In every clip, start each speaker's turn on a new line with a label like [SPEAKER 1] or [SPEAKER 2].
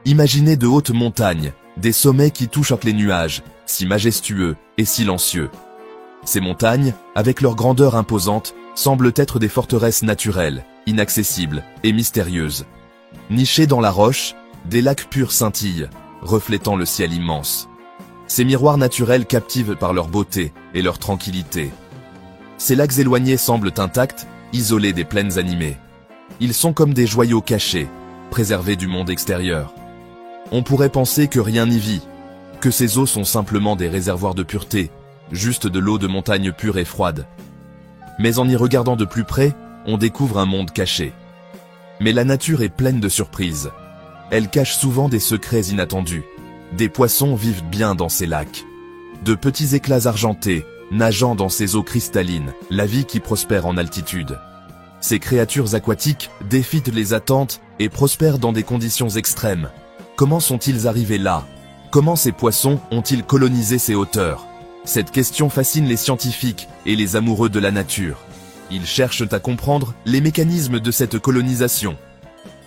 [SPEAKER 1] Imaginez de hautes montagnes, des sommets qui touchent les nuages, si majestueux et silencieux. Ces montagnes, avec leur grandeur imposante, semblent être des forteresses naturelles, inaccessibles et mystérieuses. Nichés dans la roche, des lacs purs scintillent, reflétant le ciel immense. Ces miroirs naturels captivent par leur beauté et leur tranquillité. Ces lacs éloignés semblent intacts, isolés des plaines animées. Ils sont comme des joyaux cachés, préservés du monde extérieur. On pourrait penser que rien n'y vit, que ces eaux sont simplement des réservoirs de pureté, juste de l'eau de montagne pure et froide. Mais en y regardant de plus près, on découvre un monde caché. Mais la nature est pleine de surprises. Elle cache souvent des secrets inattendus. Des poissons vivent bien dans ces lacs. De petits éclats argentés, nageant dans ces eaux cristallines, la vie qui prospère en altitude. Ces créatures aquatiques défient les attentes et prospèrent dans des conditions extrêmes. Comment sont-ils arrivés là? Comment ces poissons ont-ils colonisé ces hauteurs? Cette question fascine les scientifiques et les amoureux de la nature. Ils cherchent à comprendre les mécanismes de cette colonisation.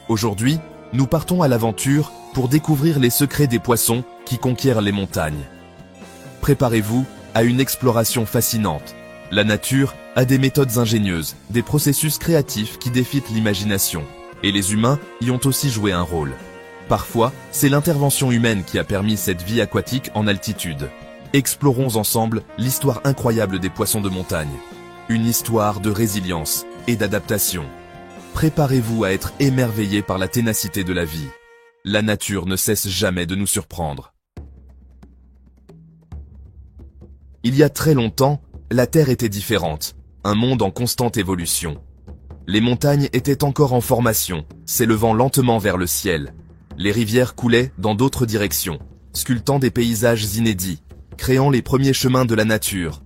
[SPEAKER 1] Aujourd'hui, nous partons à l'aventure pour découvrir les secrets des poissons qui conquièrent les montagnes. Préparez-vous à une exploration fascinante. La nature a des méthodes ingénieuses, des processus créatifs qui défient l'imagination. Et les humains y ont aussi joué un rôle. Parfois, c'est l'intervention humaine qui a permis cette vie aquatique en altitude. Explorons ensemble l'histoire incroyable des poissons de montagne. Une histoire de résilience et d'adaptation. Préparez-vous à être émerveillés par la ténacité de la vie. La nature ne cesse jamais de nous surprendre. Il y a très longtemps, la Terre était différente, un monde en constante évolution. Les montagnes étaient encore en formation, s'élevant lentement vers le ciel. Les rivières coulaient dans d'autres directions, sculptant des paysages inédits, créant les premiers chemins de la nature,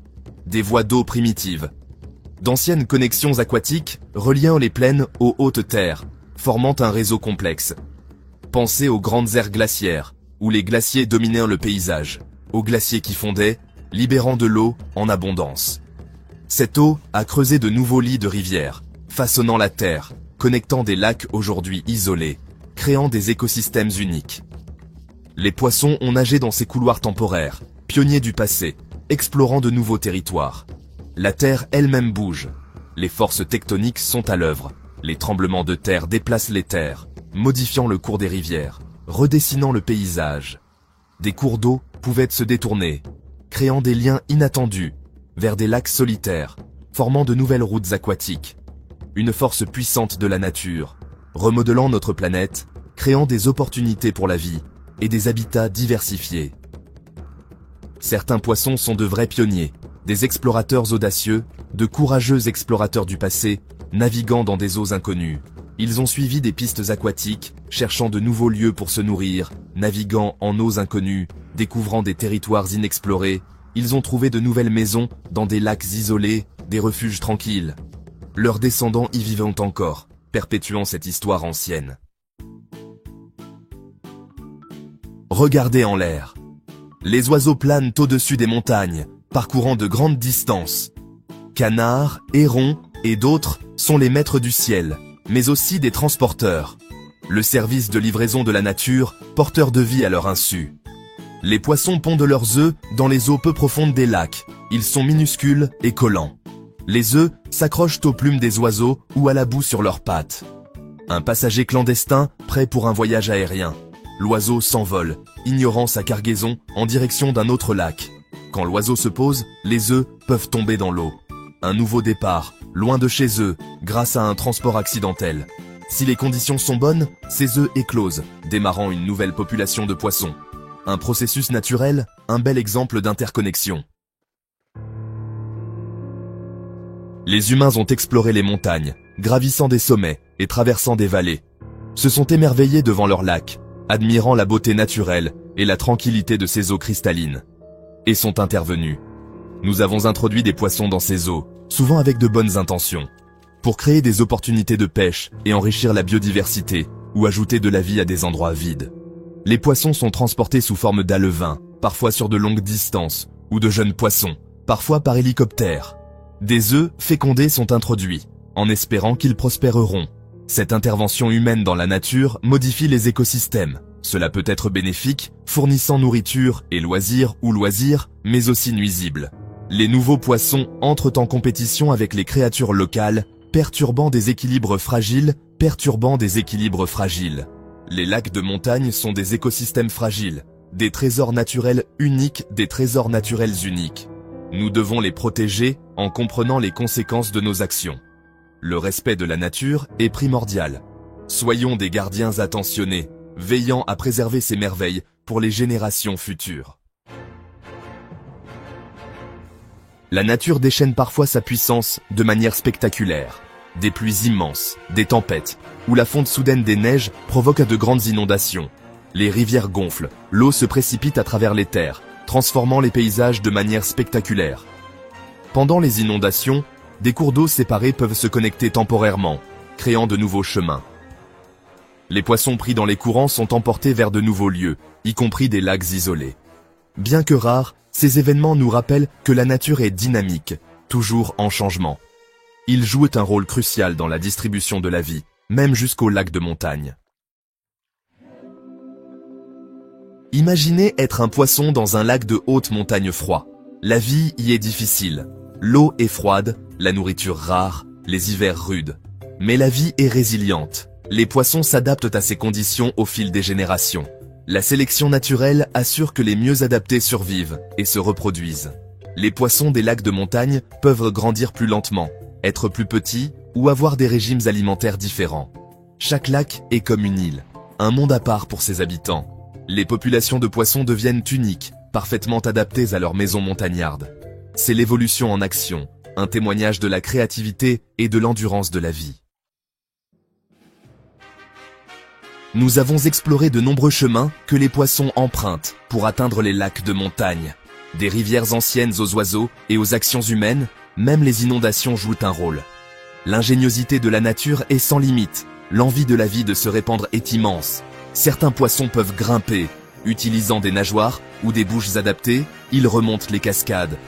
[SPEAKER 1] des voies d'eau primitives. D'anciennes connexions aquatiques reliant les plaines aux hautes terres, formant un réseau complexe. Pensez aux grandes aires glaciaires, où les glaciers dominaient le paysage, aux glaciers qui fondaient, libérant de l'eau en abondance. Cette eau a creusé de nouveaux lits de rivières, façonnant la terre, connectant des lacs aujourd'hui isolés, créant des écosystèmes uniques. Les poissons ont nagé dans ces couloirs temporaires, pionniers du passé, explorant de nouveaux territoires. La terre elle-même bouge. Les forces tectoniques sont à l'œuvre. Les tremblements de terre déplacent les terres, modifiant le cours des rivières, redessinant le paysage. Des cours d'eau pouvaient se détourner, créant des liens inattendus, vers des lacs solitaires, formant de nouvelles routes aquatiques. Une force puissante de la nature, remodelant notre planète, créant des opportunités pour la vie et des habitats diversifiés. Certains poissons sont de vrais pionniers, des explorateurs audacieux, de courageux explorateurs du passé, naviguant dans des eaux inconnues. Ils ont suivi des pistes aquatiques, cherchant de nouveaux lieux pour se nourrir, naviguant en eaux inconnues, découvrant des territoires inexplorés. Ils ont trouvé de nouvelles maisons dans des lacs isolés, des refuges tranquilles. Leurs descendants y vivent encore, perpétuant cette histoire ancienne. Regardez en l'air. Les oiseaux planent au-dessus des montagnes, parcourant de grandes distances. Canards, hérons et d'autres sont les maîtres du ciel, mais aussi des transporteurs. Le service de livraison de la nature, porteur de vie à leur insu. Les poissons pondent leurs œufs dans les eaux peu profondes des lacs. Ils sont minuscules et collants. Les œufs s'accrochent aux plumes des oiseaux ou à la boue sur leurs pattes. Un passager clandestin prêt pour un voyage aérien. L'oiseau s'envole, ignorant sa cargaison en direction d'un autre lac. Quand l'oiseau se pose, les œufs peuvent tomber dans l'eau. Un nouveau départ, loin de chez eux, grâce à un transport accidentel. Si les conditions sont bonnes, ces œufs éclosent, démarrant une nouvelle population de poissons. Un processus naturel, un bel exemple d'interconnexion. Les humains ont exploré les montagnes, gravissant des sommets et traversant des vallées. Se sont émerveillés devant leurs lacs, admirant la beauté naturelle et la tranquillité de ces eaux cristallines. Et sont intervenus. Nous avons introduit des poissons dans ces eaux, souvent avec de bonnes intentions, pour créer des opportunités de pêche et enrichir la biodiversité, ou ajouter de la vie à des endroits vides. Les poissons sont transportés sous forme d'alevins, parfois sur de longues distances, ou de jeunes poissons, parfois par hélicoptère. Des œufs fécondés sont introduits, en espérant qu'ils prospéreront. Cette intervention humaine dans la nature modifie les écosystèmes, Cela peut être bénéfique, fournissant nourriture et loisirs ou loisirs, mais aussi nuisible. Les nouveaux poissons entrent en compétition avec les créatures locales, perturbant des équilibres fragiles. Les lacs de montagne sont des écosystèmes fragiles, des trésors naturels uniques. Nous devons les protéger en comprenant les conséquences de nos actions. Le respect de la nature est primordial. Soyons des gardiens attentionnés, veillant à préserver ces merveilles pour les générations futures. La nature déchaîne parfois sa puissance de manière spectaculaire. Des pluies immenses, des tempêtes, ou la fonte soudaine des neiges provoquent de grandes inondations. Les rivières gonflent, l'eau se précipite à travers les terres, transformant les paysages de manière spectaculaire. Pendant les inondations, des cours d'eau séparés peuvent se connecter temporairement, créant de nouveaux chemins. Les poissons pris dans les courants sont emportés vers de nouveaux lieux, y compris des lacs isolés. Bien que rares, ces événements nous rappellent que la nature est dynamique, toujours en changement. Ils jouent un rôle crucial dans la distribution de la vie, même jusqu'aux lacs de montagne. Imaginez être un poisson dans un lac de haute montagne froid. La vie y est difficile. L'eau est froide, la nourriture rare, les hivers rudes. Mais la vie est résiliente. Les poissons s'adaptent à ces conditions au fil des générations. La sélection naturelle assure que les mieux adaptés survivent et se reproduisent. Les poissons des lacs de montagne peuvent grandir plus lentement, être plus petits ou avoir des régimes alimentaires différents. Chaque lac est comme une île, un monde à part pour ses habitants. Les populations de poissons deviennent uniques, parfaitement adaptées à leur maison montagnarde. C'est l'évolution en action, un témoignage de la créativité et de l'endurance de la vie. Nous avons exploré de nombreux chemins que les poissons empruntent pour atteindre les lacs de montagne. Des rivières anciennes aux oiseaux et aux actions humaines, même les inondations jouent un rôle. L'ingéniosité de la nature est sans limite, l'envie de la vie de se répandre est immense. Certains poissons peuvent grimper, utilisant des nageoires ou des bouches adaptées, ils remontent les cascades.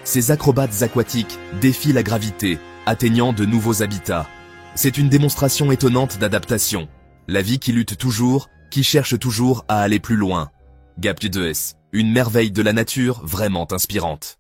[SPEAKER 1] Ces acrobates aquatiques défient la gravité, atteignant de nouveaux habitats. C'est une démonstration étonnante d'adaptation. La vie qui lutte toujours, qui cherche toujours à aller plus loin. Gap 2S, une merveille de la nature vraiment inspirante.